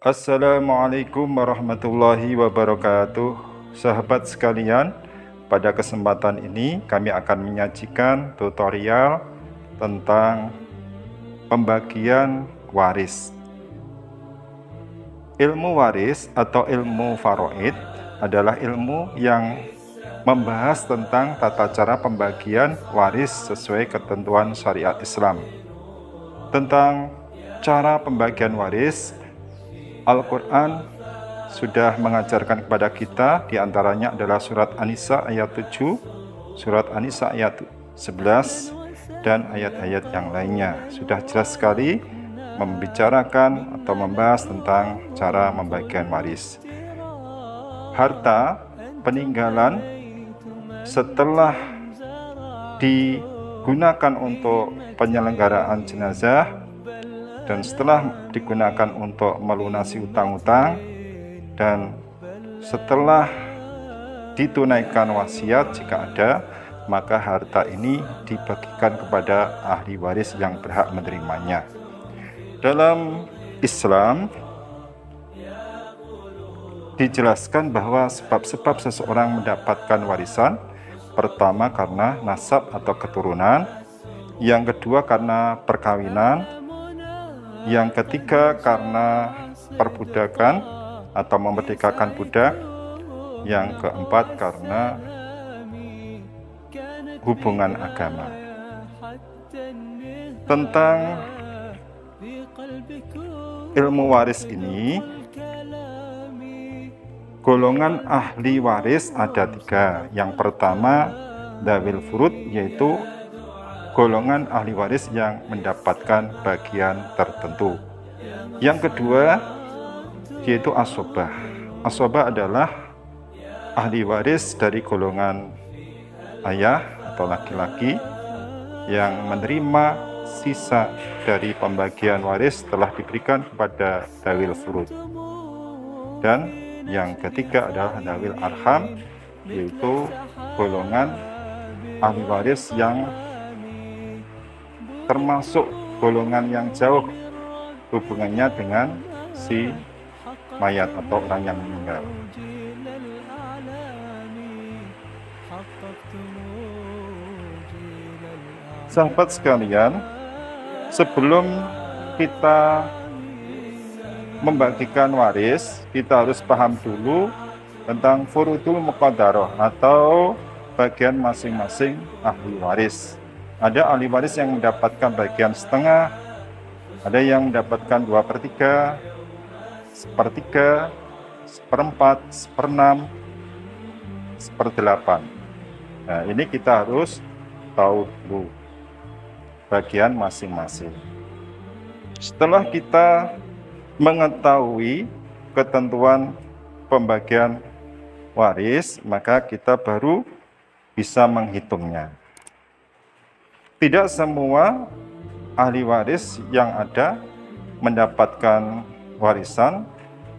Assalamualaikum warahmatullahi wabarakatuh. Sahabat sekalian, pada kesempatan ini kami akan menyajikan tutorial tentang pembagian waris. Ilmu waris atau ilmu faraid adalah ilmu yang membahas tentang tata cara pembagian waris sesuai ketentuan syariat Islam. Tentang cara pembagian waris, Al-Quran sudah mengajarkan kepada kita, diantaranya adalah surat An-Nisa ayat 7, surat An-Nisa ayat 11, dan ayat-ayat yang lainnya. Sudah jelas sekali membicarakan atau membahas tentang cara pembagian waris. Harta peninggalan setelah digunakan untuk penyelenggaraan jenazah dan setelah digunakan untuk melunasi utang-utang dan setelah ditunaikan wasiat jika ada, maka harta ini dibagikan kepada ahli waris yang berhak menerimanya. Dalam Islam dijelaskan bahwa sebab-sebab seseorang mendapatkan warisan, pertama karena nasab atau keturunan, yang kedua karena perkawinan, yang ketiga karena perbudakan atau memerdekakan budak, yang keempat karena hubungan agama. Tentang ilmu waris ini, golongan ahli waris ada tiga. Yang pertama dzawil furud, yaitu golongan ahli waris yang mendapatkan bagian tertentu. Yang kedua yaitu asobah. Asobah adalah ahli waris dari golongan ayah atau laki-laki yang menerima sisa dari pembagian waris telah diberikan kepada dzawil furud. Dan yang ketiga adalah dzawil arham, yaitu golongan ahli waris yang termasuk golongan yang jauh hubungannya dengan si mayat atau orang yang meninggal. Sahabat sekalian, sebelum kita membagikan waris, kita harus paham dulu tentang furudul muqaddarah atau bagian masing-masing ahli waris. Ada ahli waris yang mendapatkan bagian setengah, ada yang mendapatkan 2/3, 1/3, 1/4, 1/6, 1/8. Nah, ini kita harus tahu dulu bagian masing-masing. Setelah kita mengetahui ketentuan pembagian waris, maka kita baru bisa menghitungnya. Tidak semua ahli waris yang ada mendapatkan warisan,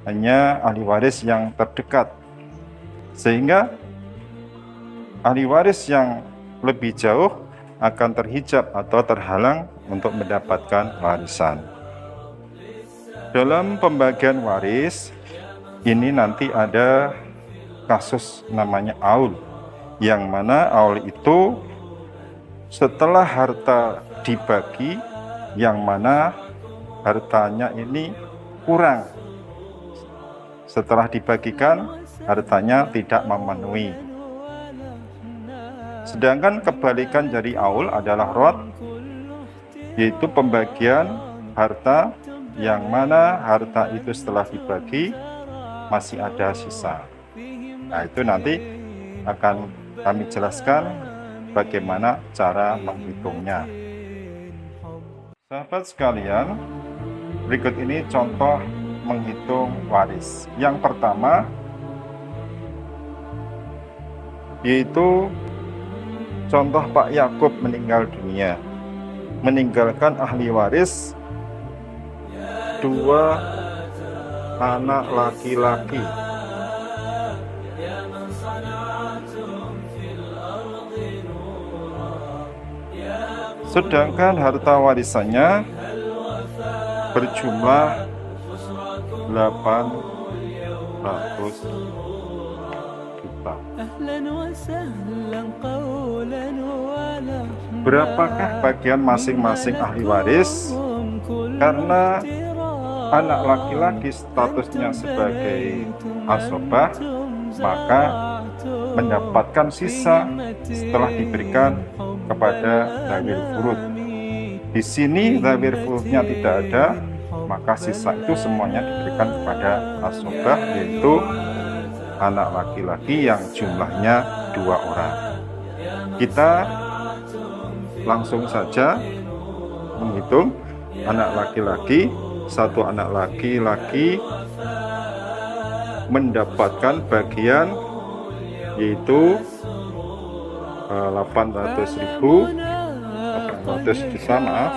hanya ahli waris yang terdekat. Sehingga ahli waris yang lebih jauh akan terhijab atau terhalang untuk mendapatkan warisan. Dalam pembagian waris ini nanti ada kasus namanya aul, yang mana aul itu setelah harta dibagi, yang mana hartanya ini kurang. Setelah dibagikan, hartanya tidak memenuhi. Sedangkan kebalikan dari aul adalah rod, yaitu pembagian harta yang mana harta itu setelah dibagi masih ada sisa. Nah, itu nanti akan kami jelaskan bagaimana cara menghitungnya. Sahabat sekalian, berikut ini contoh menghitung waris. Yang pertama yaitu contoh Pak Yakub meninggal dunia, meninggalkan ahli waris 2 anak laki-laki. Sedangkan harta warisannya berjumlah 800 juta. Berapakah bagian masing-masing ahli waris? Karena anak laki-laki statusnya sebagai asobah, maka mendapatkan sisa setelah diberikan kepada dzawil furud. Di sini dzawil furudnya tidak ada, maka sisa itu semuanya diberikan kepada asobah, yaitu anak laki-laki yang jumlahnya 2 orang. Kita langsung saja menghitung anak laki-laki. Satu anak laki-laki mendapatkan bagian yaitu 800 juta, maaf,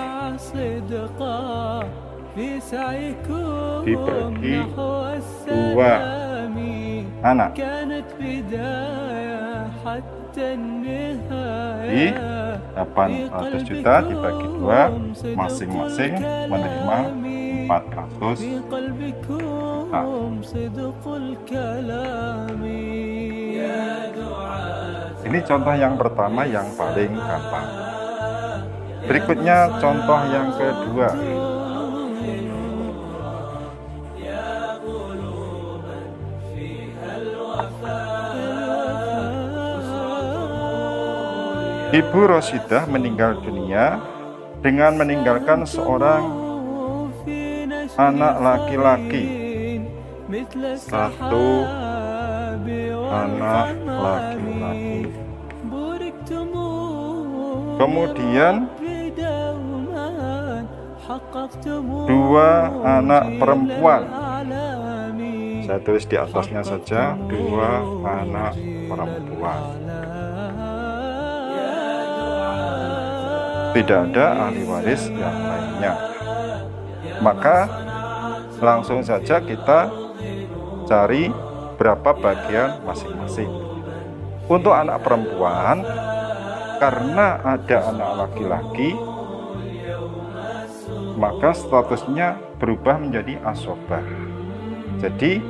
dibagi 2 anak, di 800 juta dibagi 2, masing-masing menerima 400 juta. Ini contoh yang pertama yang paling gampang. Berikutnya contoh yang kedua. Ibu Rosidah meninggal dunia dengan meninggalkan seorang anak laki-laki. 1 anak laki-laki. Kemudian 2 anak perempuan. Saya tulis di atasnya saja, 2 anak perempuan. Tidak ada ahli waris yang lainnya. Maka langsung saja kita cari berapa bagian masing-masing. Untuk anak perempuan, karena ada anak laki-laki, maka statusnya berubah menjadi asobah. Jadi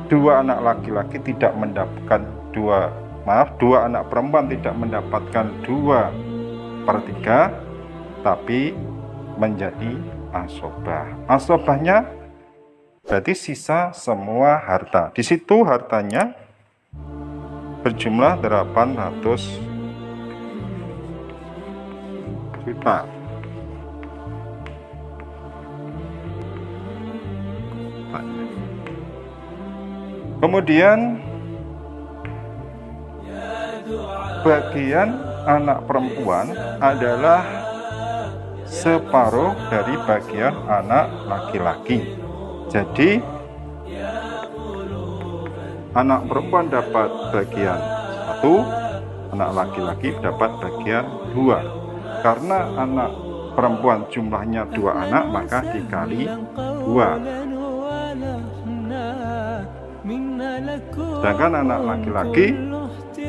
2 anak laki-laki tidak mendapatkan 2 anak perempuan tidak mendapatkan 2/3, tapi menjadi asobah. Asobahnya berarti sisa semua harta. Di situ hartanya berjumlah 800 juta. Kemudian bagian anak perempuan adalah separuh dari bagian anak laki-laki. Jadi anak perempuan dapat bagian 1, anak laki-laki dapat bagian 2. Karena anak perempuan jumlahnya 2 anak, maka dikali 2. Sedangkan anak laki-laki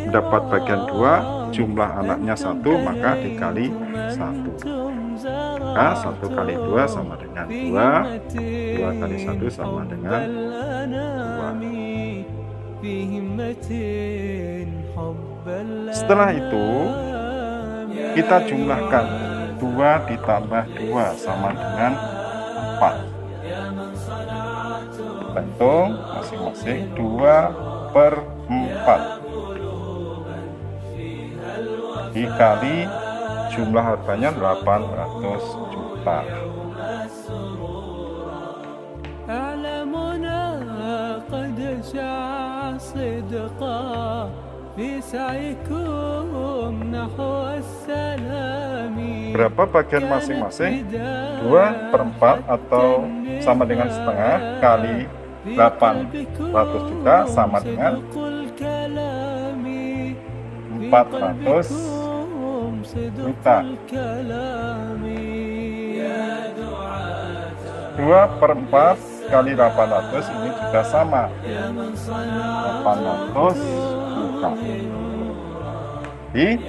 dapat bagian 2, jumlah anaknya 1, maka dikali 1. Maka 1 kali 2 sama dengan 2, 2 kali 1 sama dengan 2. Setelah itu kita jumlahkan 2 ditambah 2 sama dengan 4. Hitung masing-masing 2/4 dikali jumlah hartanya 800 juta. Berapa bagian masing-masing? 2/4 atau sama dengan setengah kali 800 juta sama dengan 400 juta. 2/4 kali 800 ini juga sama 800 juta. Jadi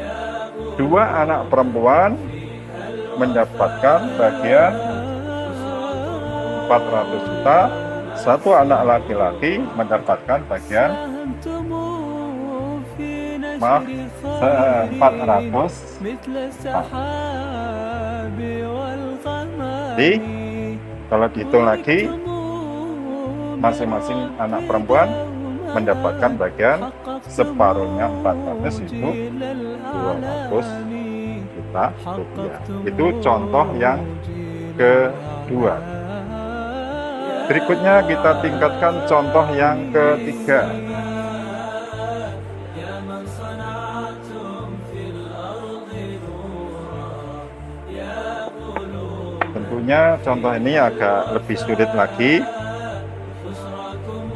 2 anak perempuan mendapatkan bagian 400 juta, satu anak laki-laki mendapatkan bagian 400. Jadi kalau dihitung lagi, masing-masing anak perempuan mendapatkan bagian separuhnya 400, itu 200 juta rupiah. Itu contoh yang kedua. Berikutnya kita tingkatkan contoh yang ketiga. Tentunya contoh ini agak lebih sulit lagi.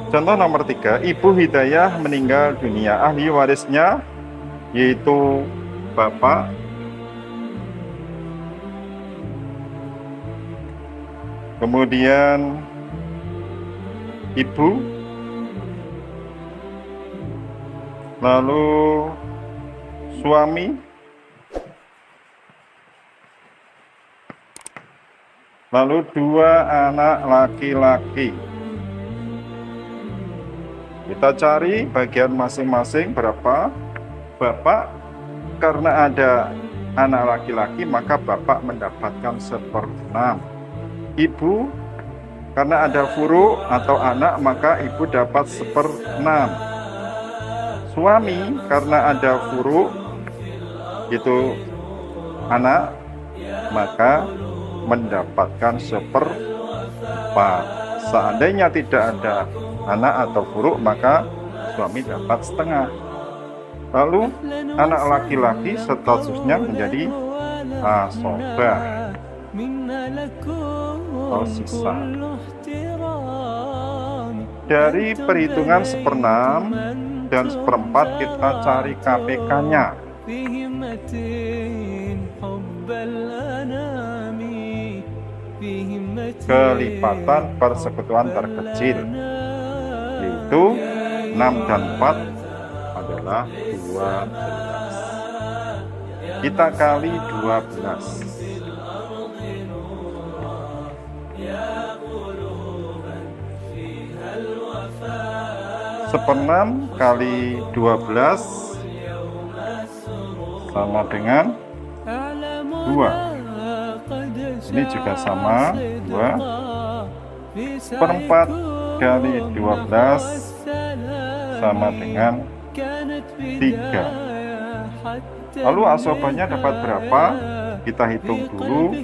Contoh nomor 3, Ibu Hidayah meninggal dunia. Ahli warisnya yaitu bapak, kemudian ibu, lalu suami, lalu 2 anak laki-laki. Kita cari bagian masing-masing berapa. Bapak, karena ada anak laki-laki maka bapak mendapatkan 1/6. Ibu, karena ada furu atau anak maka ibu dapat 1/6. Suami, karena ada furu itu anak, maka mendapatkan 1/4. Seandainya tidak ada anak atau furu, maka suami dapat 1/2. Lalu anak laki-laki statusnya menjadi asobah atau sisa. Dari perhitungan 1/6 dan 1/4 kita cari KPK-nya. Kelipatan persekutuan terkecil, yaitu 6 dan 4 adalah 12. Kita kali 12. 1/6 kali 12 sama dengan 2. Ini juga sama, 2. 1/4 kali 12 sama dengan 3. Lalu asobahnya dapat berapa? Kita hitung dulu.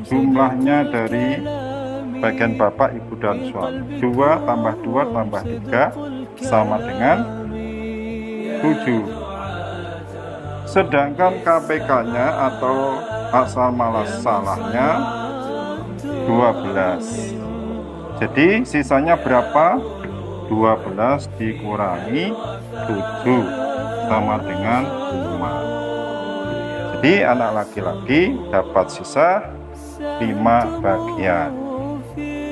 Jumlahnya dari bagian bapak, ibu, dan suami. 2 tambah 2 tambah 3 sama dengan 7. Sedangkan KPK-nya atau asal muasalahnya 12. Jadi sisanya berapa? 12 dikurangi 7 sama dengan 5. Jadi anak laki-laki dapat sisa 5 bagian.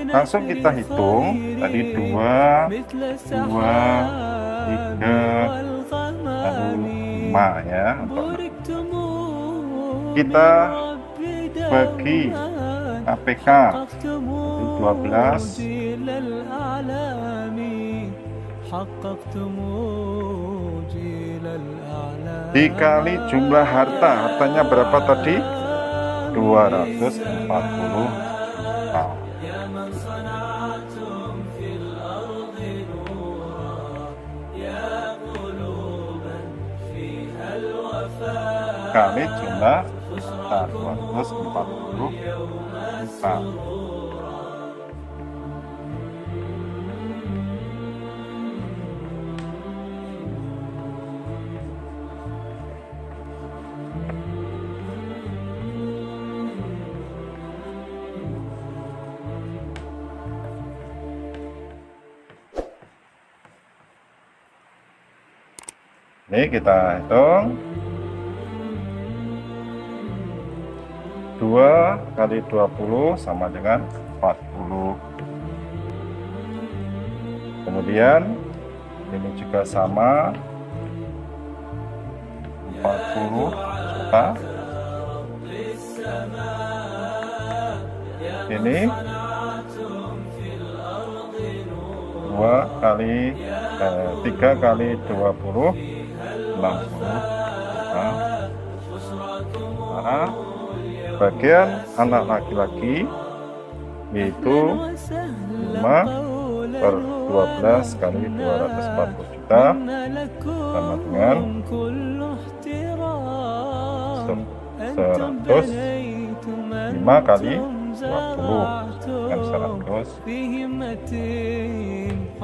Langsung kita hitung. Tadi 2, 3, lalu 5 ya. Kita bagi KPK 12 dikali jumlah hartanya berapa tadi? 240 juta. Kali jumlah 240 juta. Ini kita hitung. 2 kali 20 sama dengan 40. Kemudian ini juga sama, 40 juta. Ini 3 kali 20 60 juta. Nah, bagian anak laki-laki yaitu 5 per 12 kali 240 juta sama dengan 100. 5 kali 20 dengan 100.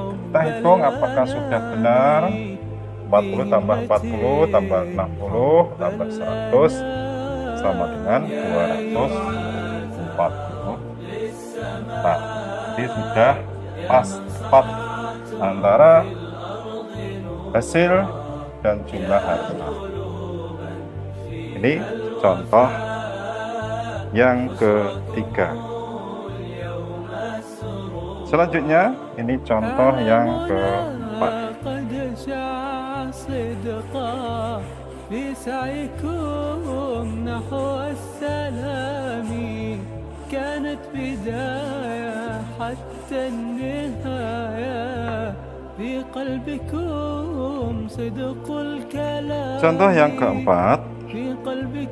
Kita hitung apakah sudah benar. 40 tambah 40 tambah 60 tambah 100 sama dengan 240. Nah, ini sudah pas tepat antara hasil dan jumlah harta. Ini contoh yang ketiga. Selanjutnya ini contoh yang keempat. Contoh yang keempat,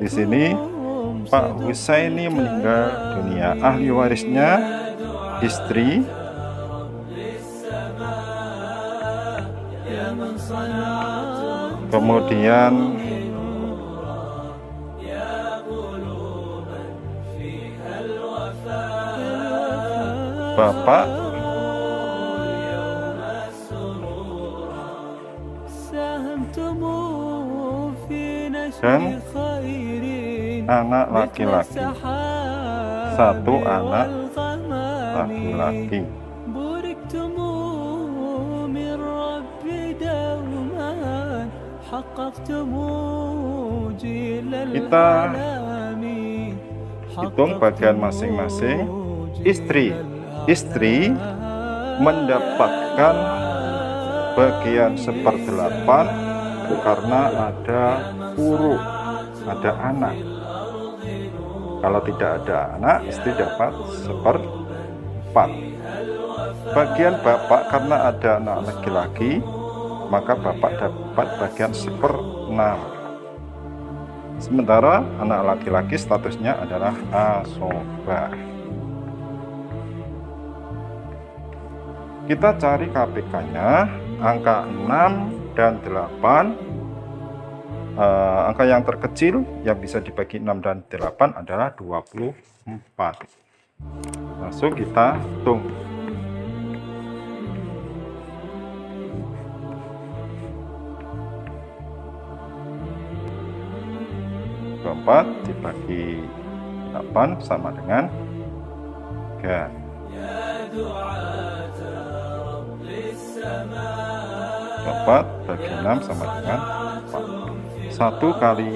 di sini Pak Husaini meninggal dunia. Ahli warisnya istri, kemudian bapak, dan anak laki-laki. 1 anak laki-laki. Kita hitung bagian masing-masing. Istri mendapatkan bagian 1/8 karena ada uruk, ada anak. Kalau tidak ada anak, istri dapat 1/4. Bagian bapak karena ada anak laki-laki, maka bapak dapat bagian 1/6. Sementara anak laki-laki statusnya adalah asobah. Kita cari KPK-nya, angka 6 dan 8. Angka yang terkecil yang bisa dibagi 6 dan 8 adalah 24. Langsung kita hitung. 24 dibagi 8 sama dengan 3. 4 bagi 6 sama dengan 4. 1 kali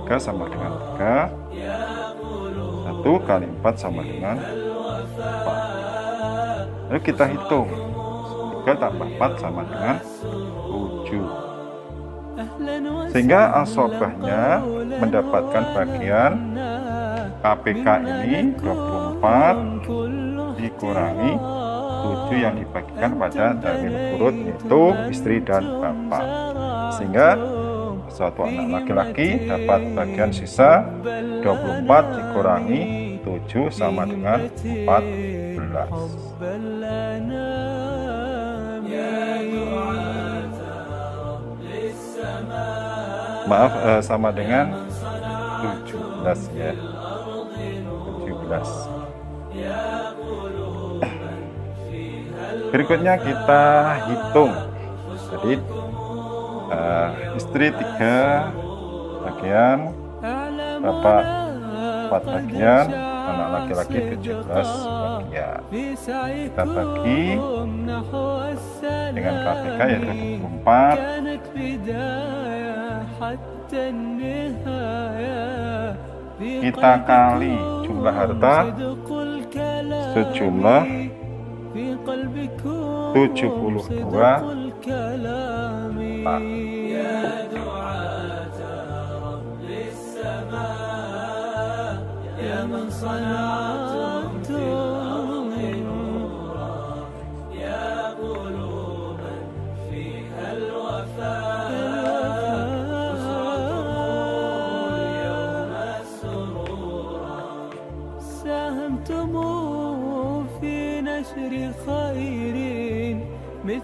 3 sama dengan 3. 1 kali 4 sama dengan 4. Lalu kita hitung. 3 tambah 4 sama dengan 7. Sehingga asobahnya mendapatkan bagian KPK ini 24 dikurangi 7 yang dibagikan pada dalil urut, yaitu istri dan bapak. Sehingga suatu anak laki-laki dapat bagian sisa 24 dikurangi 7 sama dengan 14. Maaf, sama dengan 17 ya. 17. Berikutnya kita hitung. Jadi istri 3 bagian, bapak 4 bagian, anak laki-laki 17 bagian. Kita bagi dengan KPK yaitu 24. Kita kali jumlah harta sejumlah 72 pak.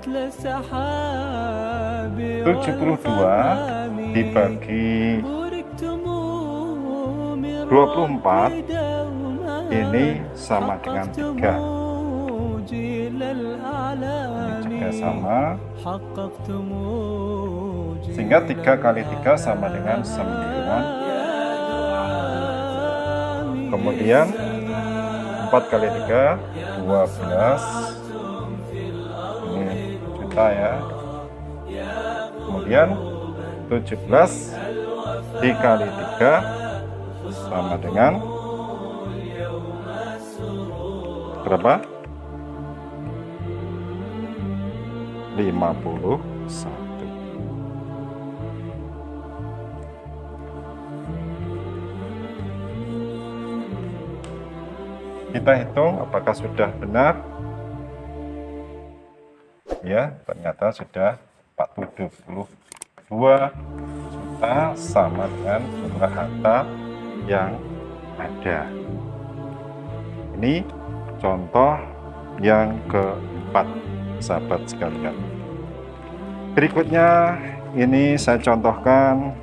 72 dibagi 24 ini sama dengan 3. Ini juga sama, sehingga 3 kali 3 sama dengan 9. Kemudian 4 kali 3 12. Ini juta ya. Kemudian 17 dikali 3 sama dengan berapa? 51. Kita hitung apakah sudah benar. Ya, ternyata sudah 42 juta sama dengan jumlah harta yang ada. Ini contoh yang keempat, sahabat sekalian. Berikutnya ini saya contohkan,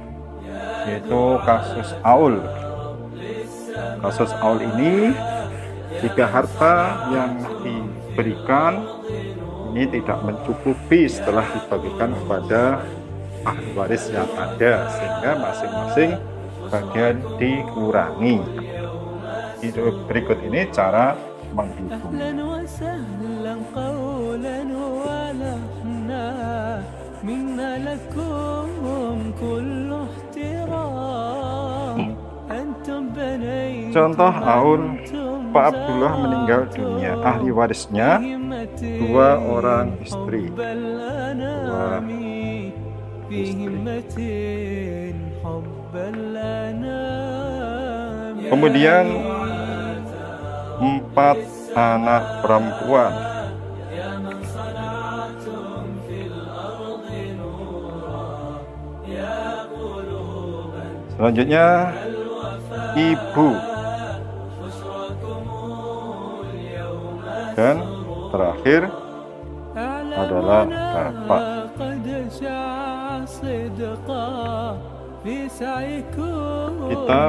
yaitu kasus Aul. Kasus Aul ini, jika harta yang diberikan ini tidak mencukupi setelah dibagikan kepada ahli waris yang ada, sehingga masing-masing bagian dikurangi. Berikut ini cara menghitung. Contoh Aul, Pak Abdullah meninggal dunia, ahli warisnya 2 orang istri. Kemudian 4 anak perempuan. Selanjutnya ibu, dan terakhir adalah bapak. Kita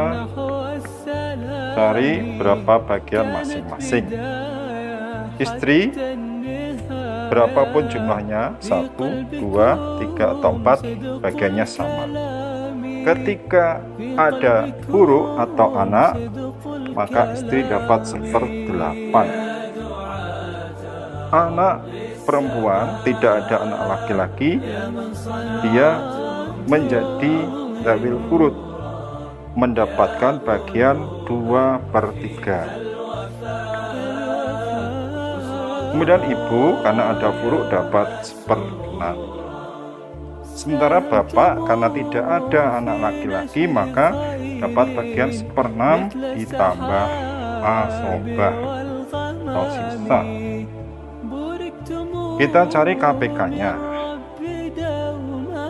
cari berapa bagian masing-masing. Istri berapapun jumlahnya, 1, 2, 3 atau 4, bagiannya sama. Ketika ada buruk atau anak, maka istri dapat 1/8. Anak perempuan, tidak ada anak laki-laki, dia menjadi zawil furud, mendapatkan bagian 2/3. Kemudian ibu, karena ada furud, dapat 1/6. Sementara bapak, karena tidak ada anak laki-laki, maka dapat bagian 1/6 ditambah asobah atau sisa. Kita cari KPK-nya.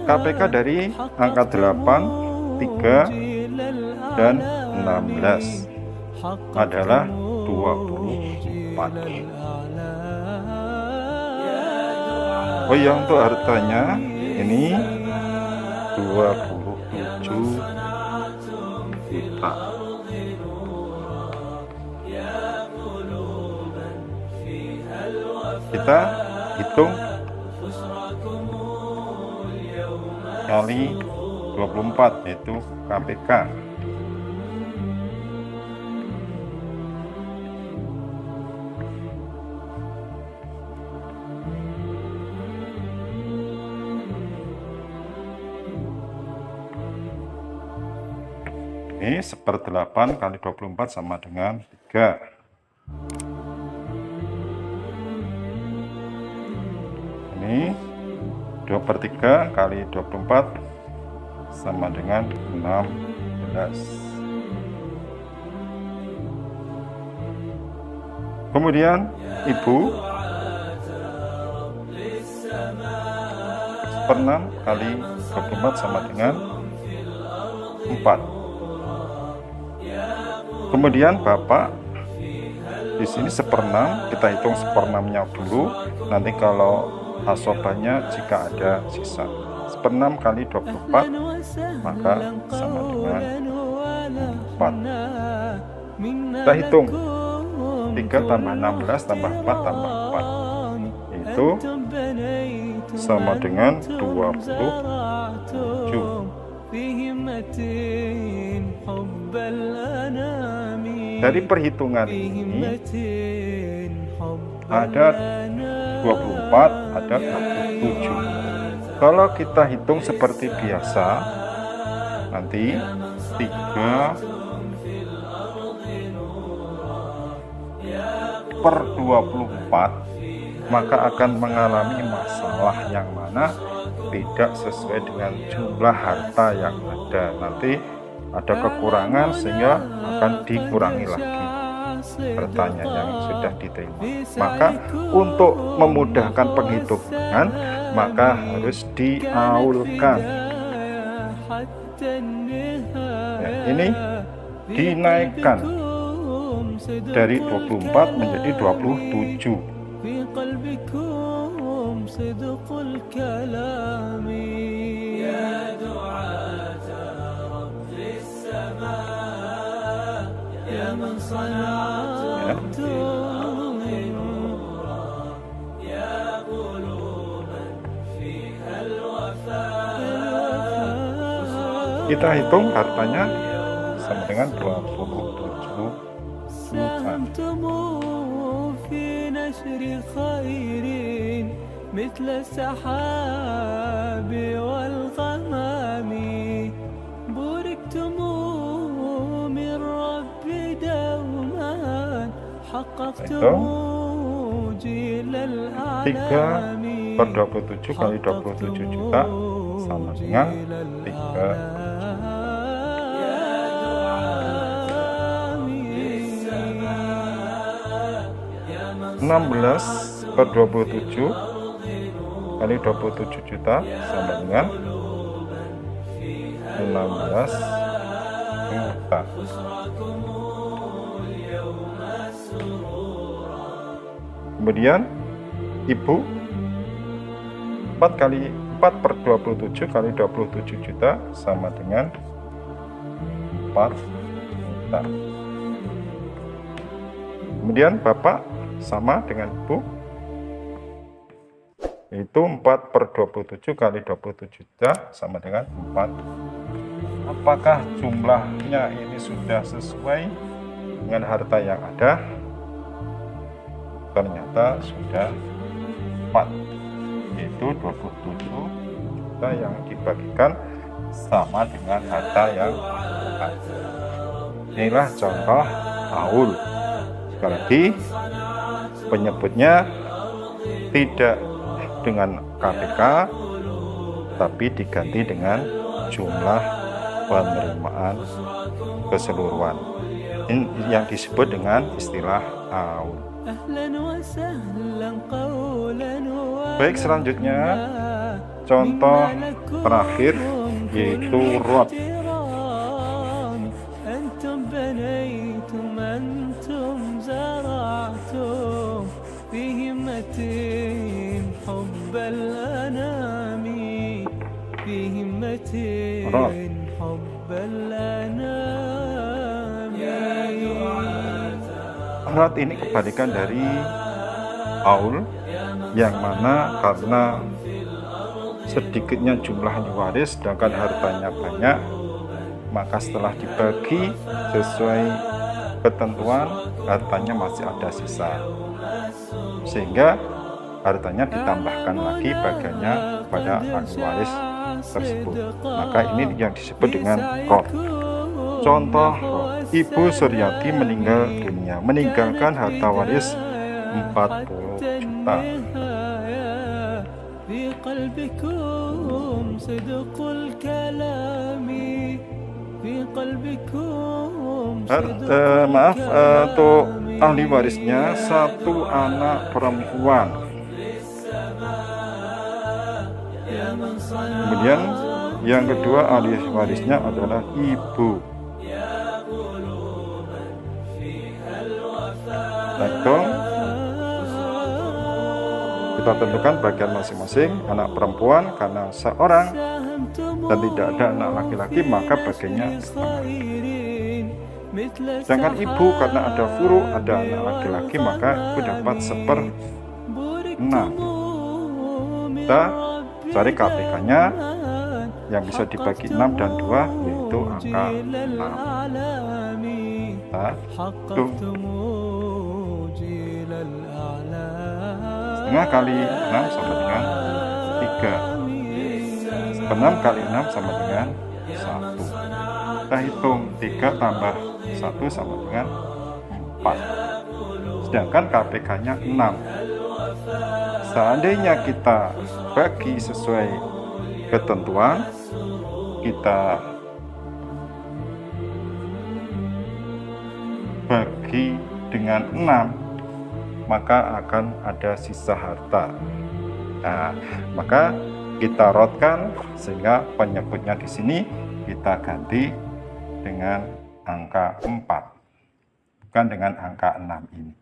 KPK dari angka 8, 3, dan 16 adalah 24. Oh ya, untuk hartanya ini 27 juta. Kita hitung kali 24, yaitu KPK. Ini 1/8 kali 24 sama dengan 3. Ini 2/3 kali 24 sama dengan 16. Kemudian ibu 1/6 kali 24 sama dengan 4. Kemudian bapak di sini 1/6, kita hitung 1/6-nya dulu. Nanti kalau asobanya jika ada sisa. 1/6 kali 24 maka sama dengan 4. Kita hitung 3 tambah 16 tambah 4 tambah 4 itu sama dengan 27. Dari perhitungan ini ada 24, ada 27. Kalau kita hitung seperti biasa, nanti 3/24 maka akan mengalami masalah yang mana tidak sesuai dengan jumlah harta yang ada. Nanti ada kekurangan sehingga akan dikurangi lagi hartanya yang sudah diterima. Maka untuk memudahkan penghitungan maka harus diaulkan. Ya, ini dinaikkan dari 24 menjadi 27. Kita hitung hartanya sama dengan 27 juta. مثل السحاب والغمام بوركتم من رب دوما حققتم جيل الأعلام 3/27 kali 27 juta sama dengan 16/27 kali 27 juta sama dengan 16 juta. Kemudian ibu 4/27 kali 27 juta sama dengan 4 juta. Kemudian bapak sama dengan ibu, itu 4/27 kali 27 juta sama dengan 4. Apakah jumlahnya ini sudah sesuai dengan harta yang ada? Ternyata sudah 4, yaitu 27 juta yang dibagikan sama dengan harta yang ada. Inilah contoh aul. Sekali lagi, penyebutnya tidak dengan KPK tapi diganti dengan jumlah penerimaan keseluruhan. Ini yang disebut dengan istilah aul. Baik, selanjutnya contoh terakhir yaitu rot. Rot ini kebalikan dari aul, yang mana karena sedikitnya jumlah waris sedangkan hartanya banyak, maka setelah dibagi sesuai ketentuan hartanya masih ada sisa, sehingga hartanya ditambahkan lagi bagiannya pada ahli waris tersebut. Maka ini yang disebut dengan rot. Contoh rot. Ibu Suryati meninggal dunia, meninggalkan harta waris 40 juta. Untuk ahli warisnya 1 anak perempuan. Kemudian yang kedua ahli warisnya adalah ibu. Hitung Kita tentukan bagian masing-masing. Anak perempuan karena seorang dan tidak ada anak laki-laki, maka bagiannya setengah. Sedangkan ibu karena ada furu, ada anak laki-laki, maka ibu dapat 1/6. Kita cari KPK-nya yang bisa dibagi 6 dan 2, yaitu angka 6. Kita hitung. Setengah kali 6 sama dengan 3. 6 kali 6 sama dengan 1. Kita hitung 3 tambah 1 sama dengan 4. Sedangkan KPK-nya 6. Seandainya kita bagi sesuai ketentuan, kita bagi dengan 6, maka akan ada sisa harta. Nah, maka kita rotkan sehingga penyebutnya di sini kita ganti dengan angka 4, bukan dengan angka 6 ini.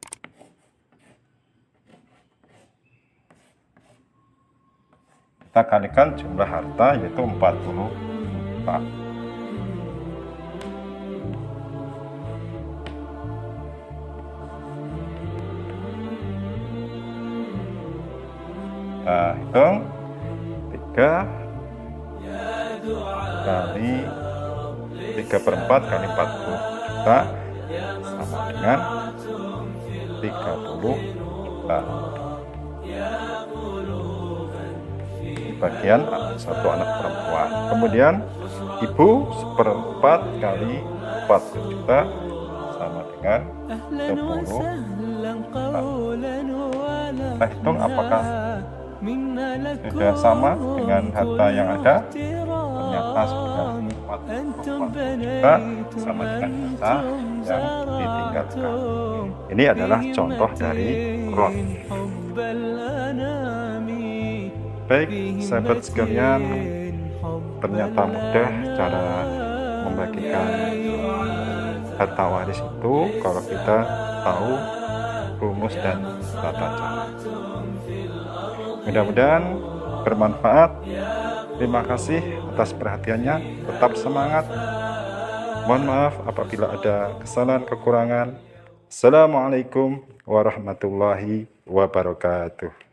Kita kalikan jumlah harta, yaitu 44. Kita hitung 3 kali 3/4 kali 40 juta sama dengan 30 juta. Bagian satu anak perempuan. Kemudian ibu 1/4 kali 40 juta sama dengan 10 juta. Kita hitung apakah sudah sama dengan harta yang ada. Ternyata sudah 44 juta sama dengan harta yang ditinggalkan. Ini adalah contoh dari rot. Baik, sahabat sekalian, ternyata mudah cara membagikan harta waris itu kalau kita tahu rumus dan tata cara. Mudah-mudahan bermanfaat. Terima kasih atas perhatiannya. Tetap semangat. Mohon maaf apabila ada kesalahan kekurangan. Assalamualaikum warahmatullahi wabarakatuh.